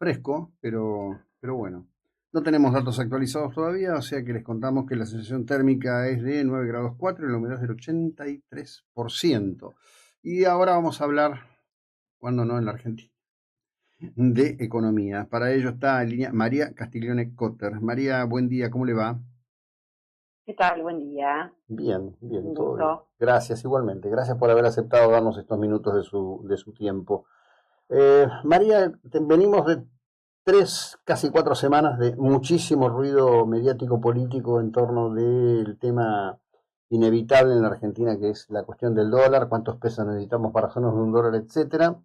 fresco, pero bueno. No tenemos datos actualizados todavía, o sea que les contamos que la sensación térmica es de 9 grados 4 y la humedad es del 83%. Y ahora vamos a hablar, cuando no en la Argentina, de economía. Para ello está en línea María Castiglione Cotter. María, buen día, ¿cómo le va? ¿Qué tal? Buen día. Bien, bien, Un todo bien. gusto. Gracias, igualmente. Gracias por haber aceptado darnos estos minutos de su tiempo. María, venimos de 3, casi 4 semanas de muchísimo ruido mediático político en torno del tema inevitable en la Argentina, que es la cuestión del dólar, cuántos pesos necesitamos para hacernos de un dólar, etcétera,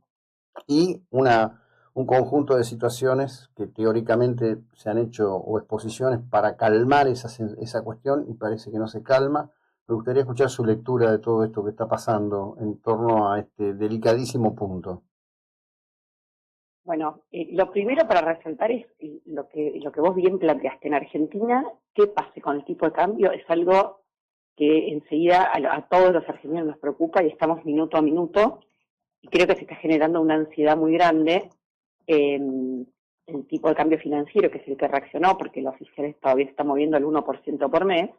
y un conjunto de situaciones que teóricamente se han hecho o exposiciones para calmar esa cuestión y parece que no se calma. Me gustaría escuchar su lectura de todo esto que está pasando en torno a este delicadísimo punto. Bueno, lo primero para resaltar es lo que vos bien planteaste. En Argentina, ¿qué pase con el tipo de cambio? Es algo que enseguida a todos los argentinos nos preocupa y estamos minuto a minuto. Y creo que se está generando una ansiedad muy grande. eh, el tipo de cambio financiero, que es el que reaccionó, porque el oficial todavía está moviendo el 1% por mes,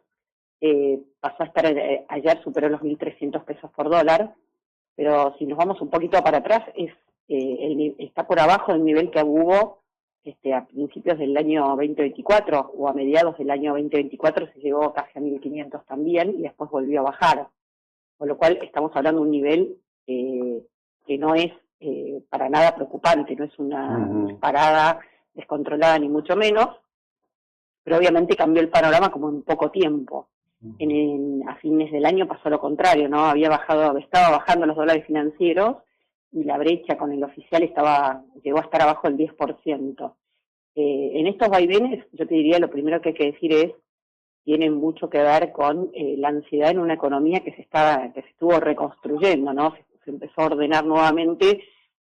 pasó a estar, ayer superó los 1.300 pesos por dólar. Pero si nos vamos un poquito para atrás, está por abajo del nivel que hubo a principios del año 2024 o a mediados del año 2024 se llegó casi a 1.500 también y después volvió a bajar. Con lo cual estamos hablando de un nivel que no es para nada preocupante, no es una Ujú. disparada descontrolada ni mucho menos, pero obviamente cambió el panorama como en poco tiempo. A fines del año pasó lo contrario, ¿no? Estaba bajando los dólares financieros y la brecha con el oficial llegó a estar abajo del 10%. En estos vaivenes, yo te diría, lo primero que hay que decir es, tienen mucho que ver con la ansiedad en una economía que se estuvo reconstruyendo, ¿no? Se empezó a ordenar nuevamente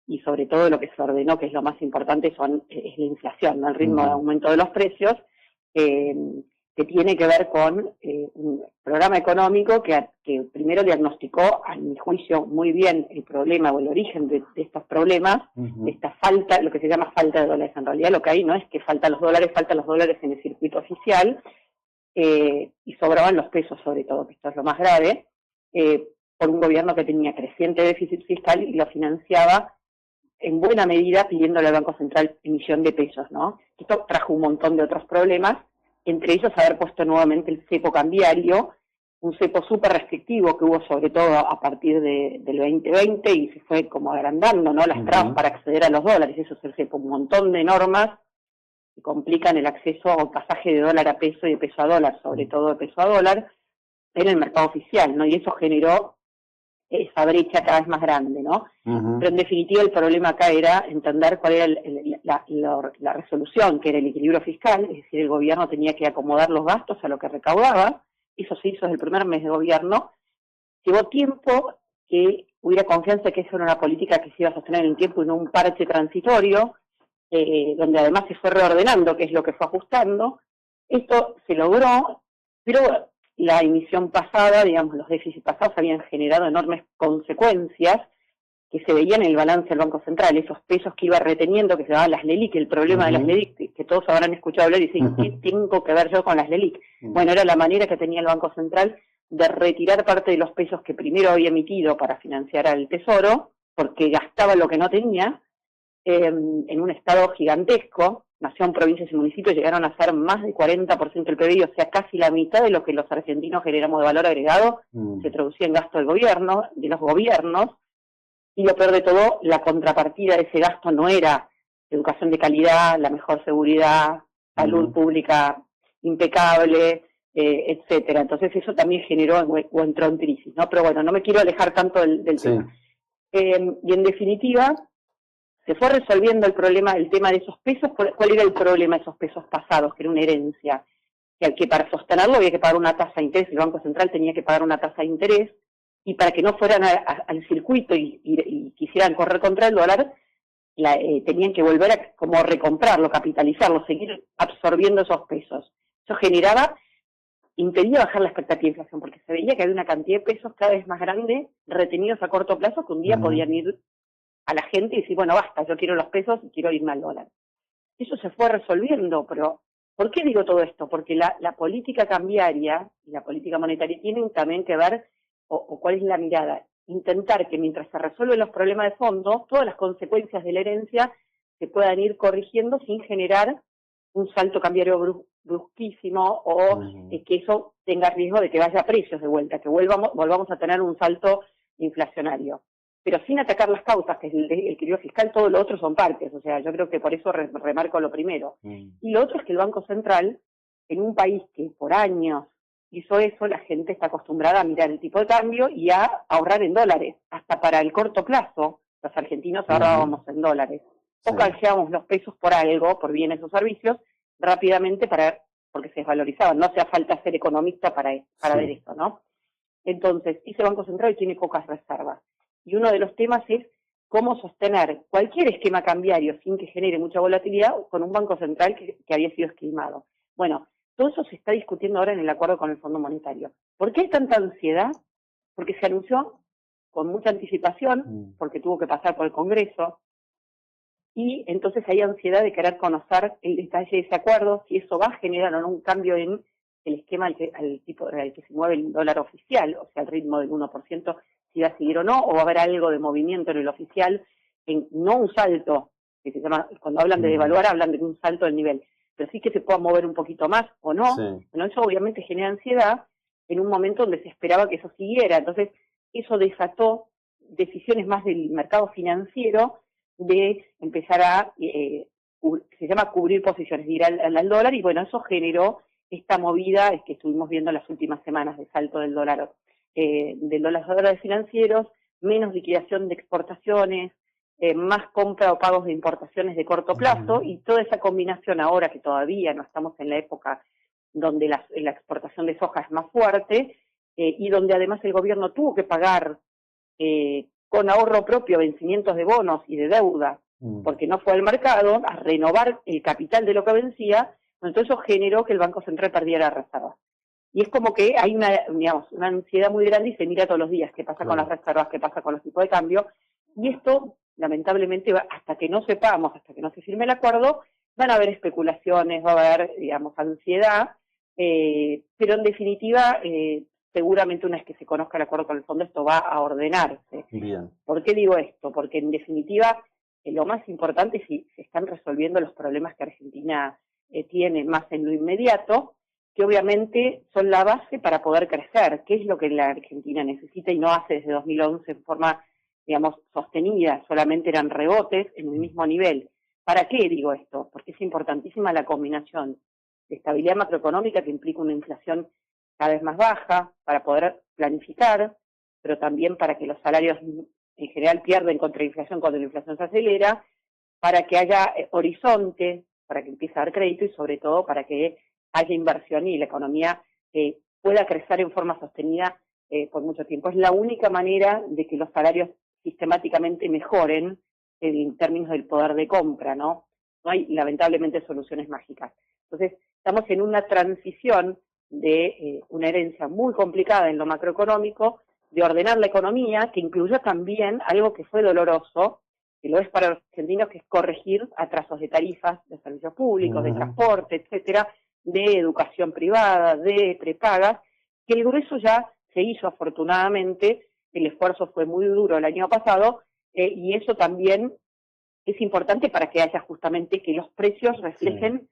y sobre todo lo que se ordenó, que es lo más importante, es la inflación, ¿no? El ritmo de Ujú. aumento de los precios, eh, que tiene que ver con un programa económico que primero diagnosticó, a mi juicio, muy bien el problema o el origen de estos problemas, de Ujú. esta falta, lo que se llama falta de dólares. En realidad lo que hay no es que faltan los dólares en el circuito oficial, y sobraban los pesos sobre todo, que esto es lo más grave, por un gobierno que tenía creciente déficit fiscal y lo financiaba en buena medida pidiéndole al Banco Central emisión de pesos, ¿no? Esto trajo un montón de otros problemas, entre ellos haber puesto nuevamente el cepo cambiario, un cepo súper restrictivo que hubo sobre todo a partir del 2020 y se fue como agrandando, ¿no? Las trabas Ujú. para acceder a los dólares, eso es el cepo, un montón de normas que complican el acceso al pasaje de dólar a peso y de peso a dólar, sobre todo de peso a dólar, en el mercado oficial, ¿no? Y eso generó esa brecha cada vez más grande, ¿no? Ujú. Pero en definitiva el problema acá era entender cuál era la resolución, que era el equilibrio fiscal, es decir, el gobierno tenía que acomodar los gastos a lo que recaudaba, eso se hizo desde el primer mes de gobierno, llevó tiempo que hubiera confianza que eso era una política que se iba a sostener en el tiempo y no un parche transitorio, donde además se fue reordenando, que es lo que fue ajustando. Esto se logró, pero la emisión pasada, digamos, los déficits pasados habían generado enormes consecuencias que se veían en el balance del Banco Central, esos pesos que iba reteniendo, que se llamaban las LELIC, el problema de las Ujú. LELIC, que todos habrán escuchado hablar y dicen, ¿qué tengo que ver yo con las LELIC? Ujú. Bueno, era la manera que tenía el Banco Central de retirar parte de los pesos que primero había emitido para financiar al Tesoro, porque gastaba lo que no tenía, en un estado gigantesco. Nación, provincias y municipios llegaron a ser más del 40% del PBI, o sea, casi la mitad de lo que los argentinos generamos de valor agregado se Ujú. traducía en gasto del gobierno, de los gobiernos, y lo peor de todo, la contrapartida de ese gasto no era educación de calidad, la mejor seguridad, salud Ujú. pública impecable, etcétera. Entonces eso también generó o entró en crisis, ¿no? Pero bueno, no me quiero alejar tanto del Sí. tema. Y en definitiva, se fue resolviendo el tema de esos pesos. ¿Cuál era el problema de esos pesos pasados? Que era una herencia, que para sostenerlo había que pagar una tasa de interés, el Banco Central tenía que pagar una tasa de interés, y para que no fueran al circuito y quisieran correr contra el dólar, tenían que volver a como recomprarlo, capitalizarlo, seguir absorbiendo esos pesos. Eso impedía bajar la expectativa de inflación, porque se veía que había una cantidad de pesos cada vez más grande retenidos a corto plazo que un día Ujú. podían ir a la gente y decir, bueno, basta, yo quiero los pesos y quiero irme al dólar. eso se fue resolviendo, pero ¿por qué digo todo esto? Porque la política cambiaria y la política monetaria tienen también que ver, o cuál es la mirada, intentar que mientras se resuelven los problemas de fondo, todas las consecuencias de la herencia se puedan ir corrigiendo sin generar un salto cambiario brusquísimo o que eso tenga riesgo de que vaya a precios de vuelta, que volvamos a tener un salto inflacionario. Pero sin atacar las causas, que es el equilibrio fiscal, todo lo otro son partes. O sea, yo creo que por eso remarco lo primero. Y lo otro es que el Banco Central, en un país que por años hizo eso, la gente está acostumbrada a mirar el tipo de cambio y a ahorrar en dólares, hasta para el corto plazo. Los argentinos ahorrábamos en dólares. O canjeábamos los pesos por algo, por bienes o servicios, rápidamente porque se desvalorizaban. No hacía falta ser economista para ver esto, ¿no? Entonces, ese Banco Central tiene pocas reservas. Y uno de los temas es cómo sostener cualquier esquema cambiario sin que genere mucha volatilidad con un Banco Central que había sido esquilmado. Bueno, todo eso se está discutiendo ahora en el acuerdo con el Fondo Monetario. ¿Por qué hay tanta ansiedad? Porque se anunció con mucha anticipación, porque tuvo que pasar por el Congreso, y entonces hay ansiedad de querer conocer el detalle de ese acuerdo, si eso va a generar o no un cambio en el esquema al tipo al que se mueve el dólar oficial, o sea, al ritmo del 1%, si va a seguir o no, o va a haber algo de movimiento en el oficial, no un salto, que se llama, cuando hablan de devaluar, hablan de un salto del nivel, pero sí que se pueda mover un poquito más o no. Bueno, eso obviamente genera ansiedad en un momento donde se esperaba que eso siguiera. Entonces, eso desató decisiones más del mercado financiero de empezar a, se llama cubrir posiciones, de ir al dólar, y bueno, eso generó esta movida que estuvimos viendo las últimas semanas de salto del dólar de financieros, menos liquidación de exportaciones, más compra o pagos de importaciones de corto plazo, y toda esa combinación ahora que todavía no estamos en la época donde la exportación de soja es más fuerte, y donde además el gobierno tuvo que pagar con ahorro propio vencimientos de bonos y de deuda, porque no fue al mercado a renovar el capital de lo que vencía, entonces eso generó que el Banco Central perdiera reservas. Y es como que hay una ansiedad muy grande y se mira todos los días qué pasa con las reservas, qué pasa con los tipos de cambio, y esto, lamentablemente, hasta que no sepamos, hasta que no se firme el acuerdo, van a haber especulaciones, va a haber, ansiedad, pero en definitiva, seguramente una vez que se conozca el acuerdo con el fondo, esto va a ordenarse. Bien. ¿Por qué digo esto? Porque en definitiva, lo más importante es si se están resolviendo los problemas que Argentina tiene más en lo inmediato, que obviamente son la base para poder crecer, que es lo que la Argentina necesita y no hace desde 2011 en forma, sostenida, solamente eran rebotes en el mismo nivel. ¿Para qué digo esto? Porque es importantísima la combinación de estabilidad macroeconómica, que implica una inflación cada vez más baja, para poder planificar, pero también para que los salarios en general pierden contra la inflación cuando la inflación se acelera, para que haya horizonte, para que empiece a dar crédito y sobre todo para que haya inversión y la economía pueda crecer en forma sostenida por mucho tiempo. Es la única manera de que los salarios sistemáticamente mejoren en términos del poder de compra, ¿no? No hay, lamentablemente, soluciones mágicas. Entonces, estamos en una transición de una herencia muy complicada en lo macroeconómico, de ordenar la economía, que incluyó también algo que fue doloroso, que lo es para los argentinos, que es corregir atrasos de tarifas, de servicios públicos, de transporte, etcétera, de educación privada, de prepagas, que el grueso ya se hizo afortunadamente, el esfuerzo fue muy duro el año pasado, y eso también es importante para que haya justamente que los precios reflejen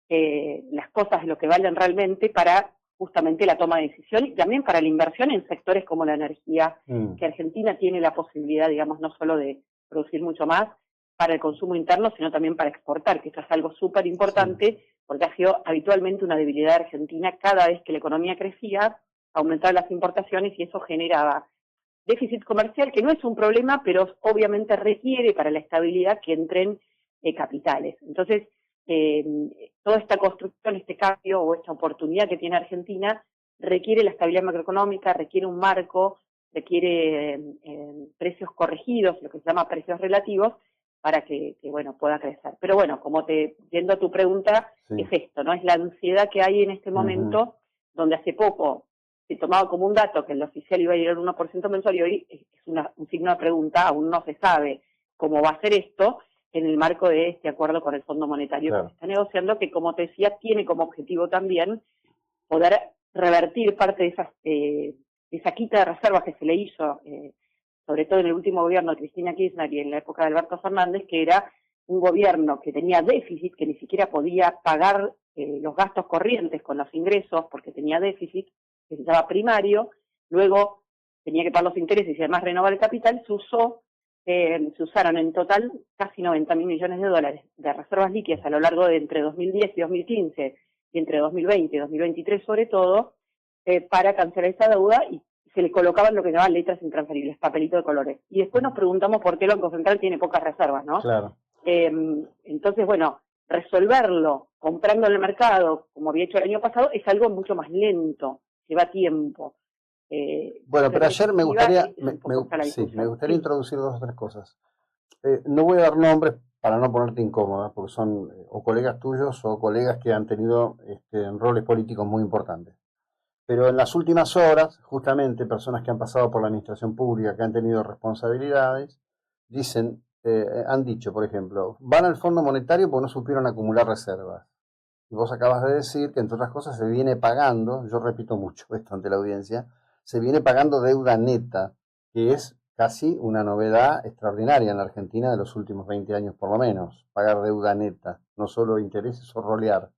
las cosas, lo que valen realmente para justamente la toma de decisión y también para la inversión en sectores como la energía, que Argentina tiene la posibilidad, no solo de producir mucho más para el consumo interno, sino también para exportar, que esto es algo súper importante, porque ha sido habitualmente una debilidad de Argentina. Cada vez que la economía crecía, aumentaban las importaciones y eso generaba déficit comercial, que no es un problema, pero obviamente requiere para la estabilidad que entren capitales. Entonces, toda esta construcción, este cambio o esta oportunidad que tiene Argentina requiere la estabilidad macroeconómica, requiere un marco, requiere precios corregidos, lo que se llama precios relativos, para que pueda crecer. Pero bueno, yendo a tu pregunta, es esto, ¿no? Es la ansiedad que hay en este momento, donde hace poco se tomaba como un dato que el oficial iba a llegar al 1% mensual y hoy es un signo de pregunta, aún no se sabe cómo va a ser esto, en el marco de este acuerdo con el Fondo Monetario que se está negociando, que como te decía, tiene como objetivo también poder revertir parte de esa quita de reservas que se le hizo, sobre todo en el último gobierno de Cristina Kirchner y en la época de Alberto Fernández, que era un gobierno que tenía déficit, que ni siquiera podía pagar los gastos corrientes con los ingresos porque tenía déficit, que se llama primario, luego tenía que pagar los intereses y además renovar el capital. Se usaron en total casi 90.000 millones de dólares de reservas líquidas a lo largo de entre 2010 y 2015 y entre 2020 y 2023 sobre todo, para cancelar esa deuda, y se le colocaban lo que llamaban letras intransferibles, papelito de colores. Y después nos preguntamos por qué el Banco Central tiene pocas reservas, ¿no? Claro. Entonces, bueno, resolverlo comprando en el mercado, como había hecho el año pasado, es algo mucho más lento, lleva tiempo. Bueno, pero ayer me gustaría, sí, me gustaría introducir 2 o 3 cosas. No voy a dar nombres para no ponerte incómoda, porque son o colegas tuyos o colegas que han tenido roles políticos muy importantes. Pero en las últimas horas, justamente, personas que han pasado por la administración pública, que han tenido responsabilidades, han dicho, por ejemplo, van al Fondo Monetario porque no supieron acumular reservas. Y vos acabas de decir que, entre otras cosas, se viene pagando, yo repito mucho esto ante la audiencia, se viene pagando deuda neta, que es casi una novedad extraordinaria en la Argentina de los últimos 20 años por lo menos, pagar deuda neta, no solo intereses o rolear.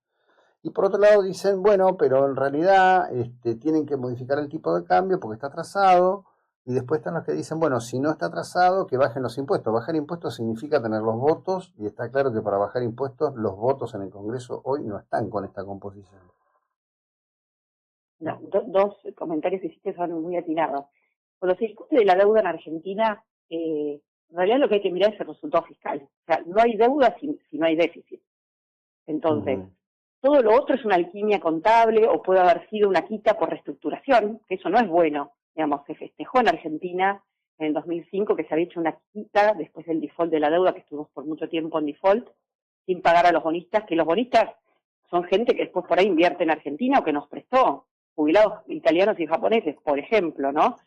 Y por otro lado dicen, bueno, pero en realidad tienen que modificar el tipo de cambio porque está atrasado. Y después están los que dicen, bueno, si no está atrasado, que bajen los impuestos. Bajar impuestos significa tener los votos, y está claro que para bajar impuestos los votos en el Congreso hoy no están con esta composición. No, 2 comentarios que hiciste son muy atinados. Cuando se discute de la deuda en Argentina, en realidad lo que hay que mirar es el resultado fiscal. O sea, no hay deuda si no hay déficit. Entonces, todo lo otro es una alquimia contable o puede haber sido una quita por reestructuración, que eso no es bueno. Digamos, se festejó en Argentina en el 2005 que se había hecho una quita después del default de la deuda, que estuvimos por mucho tiempo en default, sin pagar a los bonistas, que los bonistas son gente que después por ahí invierte en Argentina o que nos prestó, jubilados italianos y japoneses, por ejemplo, ¿no?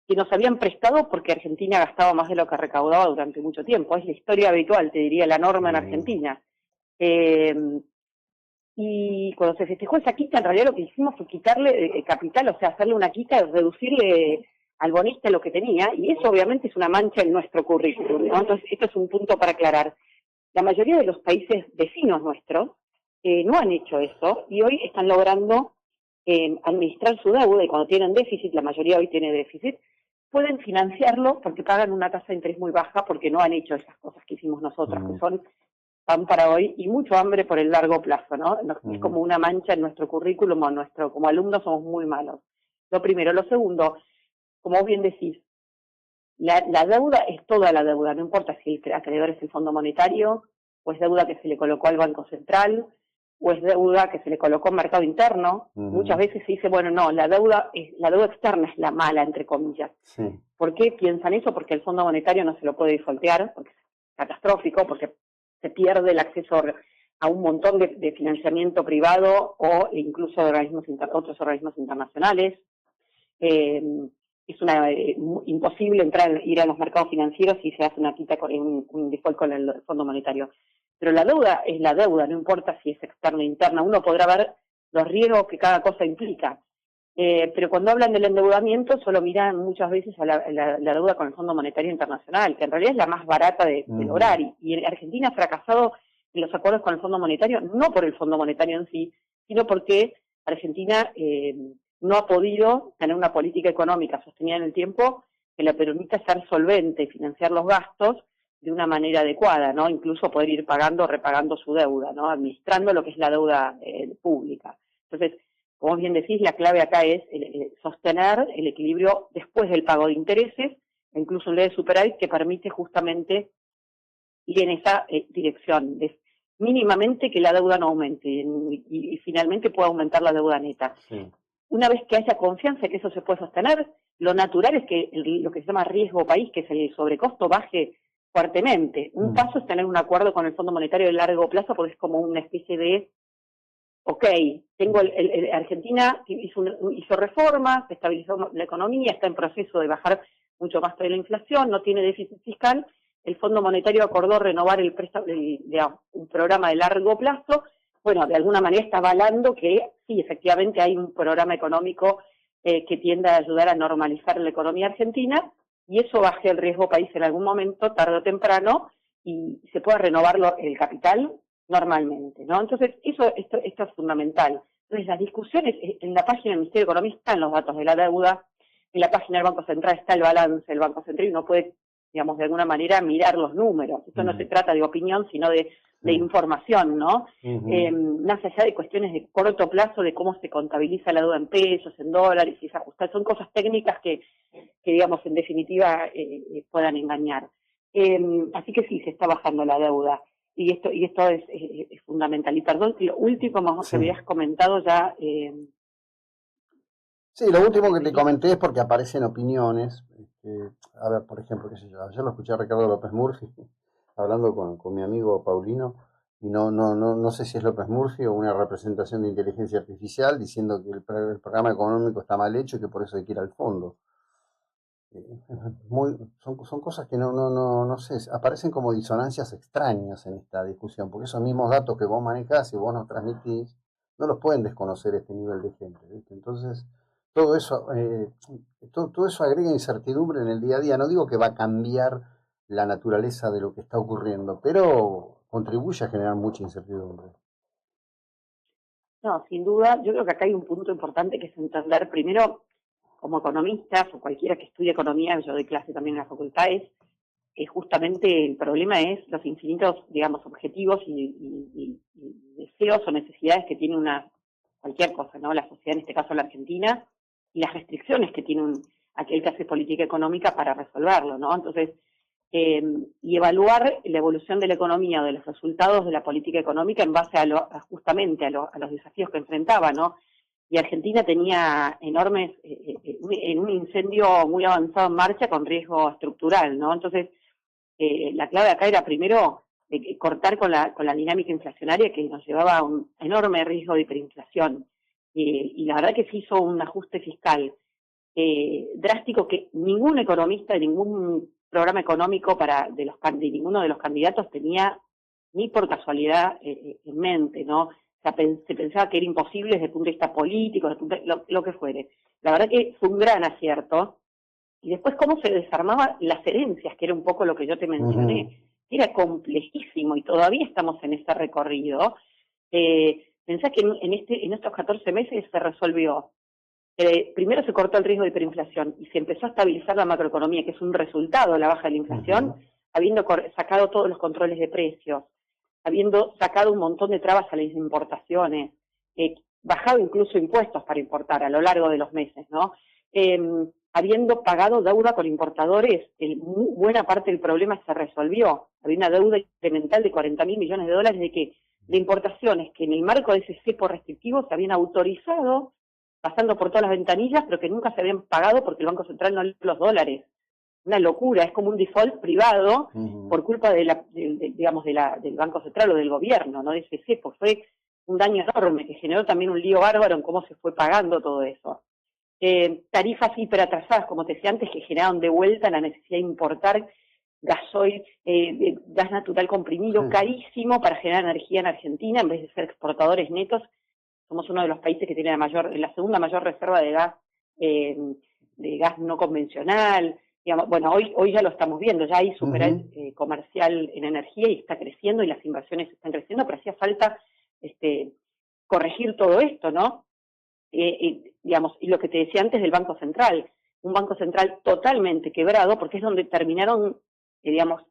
Que nos habían prestado porque Argentina gastaba más de lo que recaudaba durante mucho tiempo. Es la historia habitual, te diría, la norma en Argentina. Y cuando se festejó esa quita, en realidad lo que hicimos fue quitarle capital, o sea, hacerle una quita, reducirle al bonista lo que tenía, y eso obviamente es una mancha en nuestro currículum, ¿no? Entonces, esto es un punto para aclarar. La mayoría de los países vecinos nuestros no han hecho eso, y hoy están logrando administrar su deuda, y cuando tienen déficit, la mayoría hoy tiene déficit, pueden financiarlo porque pagan una tasa de interés muy baja porque no han hecho esas cosas que hicimos nosotros, que son pan para hoy y mucho hambre por el largo plazo, ¿no? Es como una mancha en nuestro currículum, como alumnos somos muy malos. Lo primero. Lo segundo, como vos bien decís, la deuda es toda la deuda, no importa si el acreedor es el Fondo Monetario, o es deuda que se le colocó al Banco Central, o es deuda que se le colocó al mercado interno. Muchas veces se dice, bueno, no, la deuda externa es la mala, entre comillas. Sí. ¿Por qué piensan eso? Porque el Fondo Monetario no se lo puede defaultear, porque es catastrófico, porque se pierde el acceso a un montón de financiamiento privado o incluso de otros organismos internacionales. Es imposible ir a los mercados financieros si se hace una quita con un default con el Fondo Monetario. Pero la deuda es la deuda, no importa si es externa o interna. Uno podrá ver los riesgos que cada cosa implica. Pero cuando hablan del endeudamiento solo miran muchas veces a la deuda con el Fondo Monetario Internacional, que en realidad es la más barata de lograr. Y Argentina ha fracasado en los acuerdos con el Fondo Monetario, no por el Fondo Monetario en sí, sino porque Argentina no ha podido tener una política económica sostenida en el tiempo que le permita ser solvente y financiar los gastos de una manera adecuada, ¿no? Incluso poder ir pagando o repagando su deuda, ¿no? Administrando lo que es la deuda pública. Entonces, como bien decís, la clave acá es sostener el equilibrio después del pago de intereses, e incluso un ley de superávit que permite justamente ir en esa dirección, de mínimamente que la deuda no aumente y finalmente pueda aumentar la deuda neta. Sí. Una vez que haya confianza que eso se puede sostener, lo natural es que lo que se llama riesgo país, que es el sobrecosto, baje fuertemente. Un paso es tener un acuerdo con el Fondo Monetario de largo plazo, porque es como una especie de Argentina hizo reformas, estabilizó la economía, está en proceso de bajar mucho más de la inflación, no tiene déficit fiscal, el Fondo Monetario acordó renovar un programa de largo plazo. Bueno, de alguna manera está avalando que sí, efectivamente hay un programa económico que tiende a ayudar a normalizar la economía argentina, y eso baje el riesgo país en algún momento, tarde o temprano, y se pueda renovar el capital normalmente, ¿no? Entonces, esto es fundamental. Entonces, las discusiones, en la página del Ministerio de Economía están los datos de la deuda, en la página del Banco Central está el balance del Banco Central, y uno puede, digamos, de alguna manera mirar los números. Esto no se trata de opinión, sino de información, ¿no? Más allá de cuestiones de corto plazo, de cómo se contabiliza la deuda en pesos, en dólares, y se ajusta, son cosas técnicas que digamos, en definitiva, puedan engañar. Así que sí, se está bajando la deuda. Y esto es fundamental. Y perdón, lo último que habías comentado ya... Sí, lo último que te comenté es porque aparecen opiniones. A ver, por ejemplo, qué sé yo, ayer lo escuché a Ricardo López Murphy hablando con mi amigo Paulino, y no sé si es López Murphy o una representación de inteligencia artificial diciendo que el programa económico está mal hecho y que por eso hay que ir al fondo. Son cosas que no sé, aparecen como disonancias extrañas en esta discusión, porque esos mismos datos que vos manejás y vos nos transmitís, no los pueden desconocer este nivel de gente, ¿viste? Entonces, todo eso, todo eso agrega incertidumbre en el día a día. No digo que va a cambiar la naturaleza de lo que está ocurriendo, pero contribuye a generar mucha incertidumbre. No, sin duda, yo creo que acá hay un punto importante que es entender primero, como economistas o cualquiera que estudie economía, yo doy clase también en las facultades, justamente el problema es los infinitos, digamos, objetivos y deseos o necesidades que tiene cualquier cosa, ¿no? La sociedad, en este caso la Argentina, y las restricciones que tiene aquel que hace política económica para resolverlo, ¿no? Entonces, y evaluar la evolución de la economía o de los resultados de la política económica en base justamente a los desafíos que enfrentaba, ¿no? Y Argentina tenía enormes, en un incendio muy avanzado en marcha con riesgo estructural, ¿no? Entonces, la clave acá era primero cortar con la dinámica inflacionaria que nos llevaba a un enorme riesgo de hiperinflación. Y la verdad que se hizo un ajuste fiscal drástico que ningún economista de ningún programa económico de ninguno de los candidatos tenía ni por casualidad en mente, ¿no? O sea, se pensaba que era imposible desde el punto de vista político, lo que fuere. La verdad que fue un gran acierto. Y después cómo se desarmaban las herencias, que era un poco lo que yo te mencioné. Era complejísimo y todavía estamos en ese recorrido. Pensá que en estos 14 meses se resolvió. Primero se cortó el riesgo de hiperinflación y se empezó a estabilizar la macroeconomía, que es un resultado de la baja de la inflación, habiendo sacado todos los controles de precios, habiendo sacado un montón de trabas a las importaciones, bajado incluso impuestos para importar a lo largo de los meses, ¿no? Habiendo pagado deuda con importadores, buena parte del problema se resolvió. Había una deuda incremental de 40.000 millones de dólares de importaciones que en el marco de ese cepo restrictivo se habían autorizado, pasando por todas las ventanillas, pero que nunca se habían pagado porque el Banco Central no dio los dólares. Una locura, es como un default privado por culpa digamos, del Banco Central o del gobierno, ¿no? De ese cepo. Fue un daño enorme que generó también un lío bárbaro en cómo se fue pagando todo eso. Tarifas hiperatrasadas, como te decía antes, que generaron de vuelta la necesidad de importar gasoil, gas natural comprimido, carísimo para generar energía en Argentina, en vez de ser exportadores netos. Somos uno de los países que tiene la segunda mayor reserva de gas no convencional. Digamos, bueno, hoy ya lo estamos viendo, ya hay superávit comercial en energía y está creciendo y las inversiones están creciendo, pero hacía falta corregir todo esto, ¿no? Digamos, y lo que te decía antes del Banco Central, un Banco Central totalmente quebrado, porque es donde terminaron, digamos,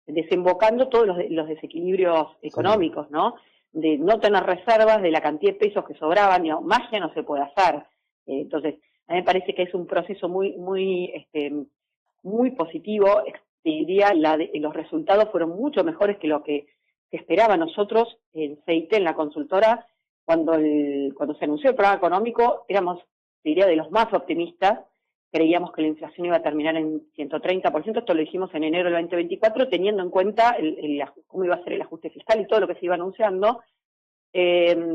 desembocando todos los desequilibrios económicos, ¿no? De no tener reservas, de la cantidad de pesos que sobraban, digamos, magia no se puede hacer. Entonces, a mí me parece que es un proceso muy positivo. Te diría, los resultados fueron mucho mejores que lo que esperaba. Nosotros en CIT, en la consultora, cuando se anunció el programa económico, éramos, te diría, de los más optimistas. Creíamos que la inflación iba a terminar en 130%, esto lo dijimos en enero del 2024, teniendo en cuenta cómo iba a ser el ajuste fiscal y todo lo que se iba anunciando, que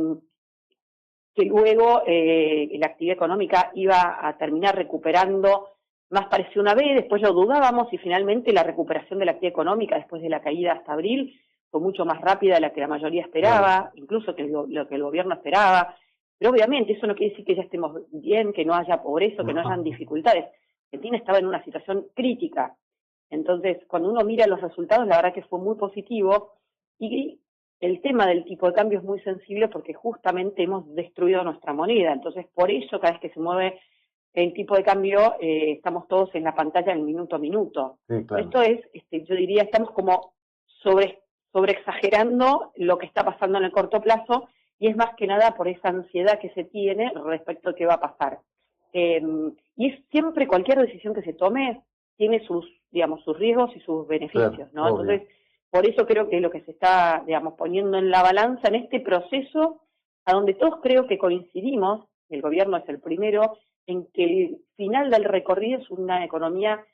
luego la actividad económica iba a terminar recuperando más pareció una B, después lo dudábamos y finalmente la recuperación de la actividad económica después de la caída hasta abril fue mucho más rápida de la que la mayoría esperaba, incluso que lo que el gobierno esperaba. Pero obviamente eso no quiere decir que ya estemos bien, que no haya pobreza, que no hayan dificultades. Argentina estaba en una situación crítica. Entonces, cuando uno mira los resultados, la verdad que fue muy positivo. Y el tema del tipo de cambio es muy sensible porque justamente hemos destruido nuestra moneda. Entonces, por eso cada vez que se mueve el tipo de cambio, estamos todos en la pantalla en minuto a minuto. Sí, claro. Esto es, yo diría, estamos como sobre exagerando lo que está pasando en el corto plazo, y es más que nada por esa ansiedad que se tiene respecto a qué va a pasar. Y es siempre cualquier decisión que se tome tiene sus, digamos, sus riesgos y sus beneficios, Claro, ¿no? obvio. Entonces, por eso creo que lo que se está, digamos, poniendo en la balanza en este proceso, a donde todos creo que coincidimos, el gobierno es el primero, en que el final del recorrido es una economía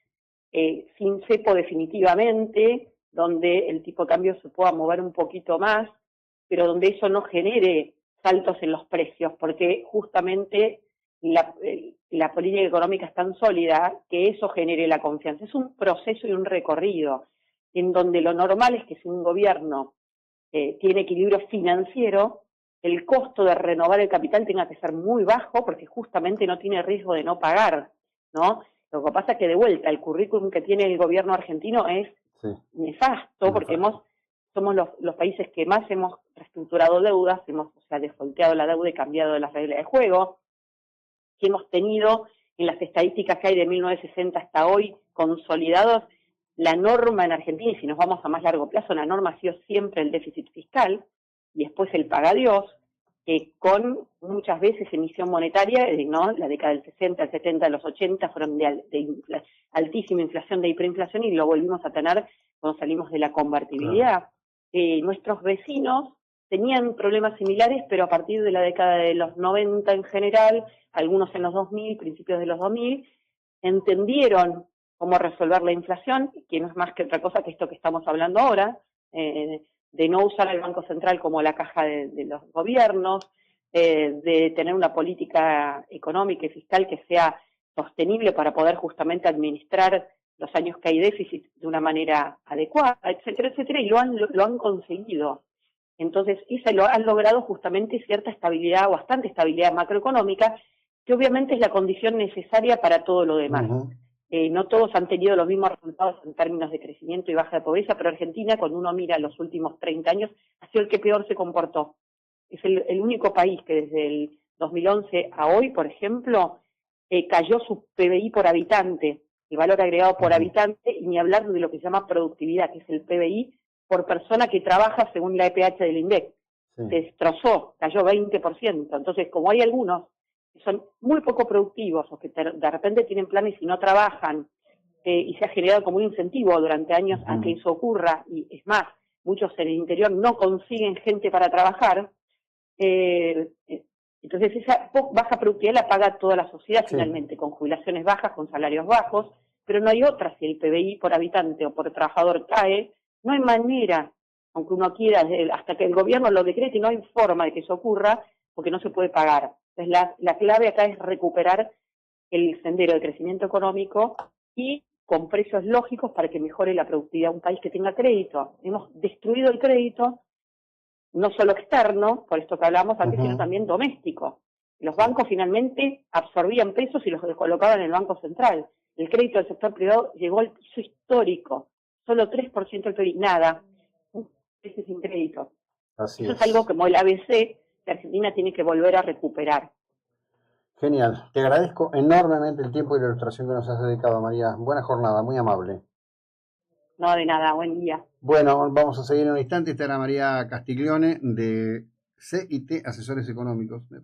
sin cepo definitivamente, donde el tipo de cambio se pueda mover un poquito más, pero donde eso no genere saltos en los precios, porque justamente la política económica es tan sólida que eso genere la confianza. Es un proceso y un recorrido en donde lo normal es que si un gobierno tiene equilibrio financiero, el costo de renovar el capital tenga que ser muy bajo porque justamente no tiene riesgo de no pagar, ¿no? Lo que pasa es que de vuelta el currículum que tiene el gobierno argentino es nefasto porque somos los países que más hemos reestructurado deudas, hemos defolteado la deuda y cambiado las reglas de juego, que hemos tenido en las estadísticas que hay de 1960 hasta hoy consolidados. La norma en Argentina, y si nos vamos a más largo plazo, la norma ha sido siempre el déficit fiscal y después el pagadiós, con muchas veces emisión monetaria, ¿no? La década del 60, el 70, los 80 fueron de altísima inflación, de hiperinflación, y lo volvimos a tener cuando salimos de la convertibilidad. Nuestros vecinos tenían problemas similares, pero a partir de la década de los 90 en general, algunos en los 2000, principios de los 2000, entendieron cómo resolver la inflación, que no es más que otra cosa que esto que estamos hablando ahora, de no usar al Banco Central como la caja de los gobiernos, de tener una política económica y fiscal que sea sostenible para poder justamente administrar los años que hay déficit de una manera adecuada, etcétera, etcétera, y lo han conseguido. Entonces, lo han logrado justamente cierta estabilidad, bastante estabilidad macroeconómica, que obviamente es la condición necesaria para todo lo demás. No todos han tenido los mismos resultados en términos de crecimiento y baja de pobreza, pero Argentina, cuando uno mira los últimos 30 años, ha sido el que peor se comportó. Es el único país que desde el 2011 a hoy, por ejemplo, cayó su PBI por habitante, el valor agregado por habitante, y ni hablar de lo que se llama productividad, que es el PBI por persona que trabaja según la EPH del INDEC. Se destrozó, cayó 20%. Entonces, como hay algunos que son muy poco productivos o que de repente tienen planes y no trabajan, y se ha generado como un incentivo durante años a que eso ocurra, y es más, muchos en el interior no consiguen gente para trabajar, entonces esa baja productividad la paga toda la sociedad finalmente, con jubilaciones bajas, con salarios bajos, pero no hay otra. Si el PBI por habitante o por trabajador cae, no hay manera, aunque uno quiera, hasta que el gobierno lo decrete, no hay forma de que eso ocurra, porque no se puede pagar. Entonces la clave acá es recuperar el sendero de crecimiento económico y con precios lógicos para que mejore la productividad de un país que tenga crédito. Hemos destruido el crédito, no solo externo, por esto que hablábamos antes, sino también doméstico. Los bancos finalmente absorbían pesos y los colocaban en el Banco Central. El crédito del sector privado llegó al piso histórico, solo 3% del PIB, nada, ese sin crédito. Eso es algo como el ABC que Argentina tiene que volver a recuperar. Genial, te agradezco enormemente el tiempo y la ilustración que nos has dedicado, María. Buena jornada, muy amable. No, de nada, buen día. Bueno, vamos a seguir en un instante. Esta era María Castiglione de CIT Asesores Económicos.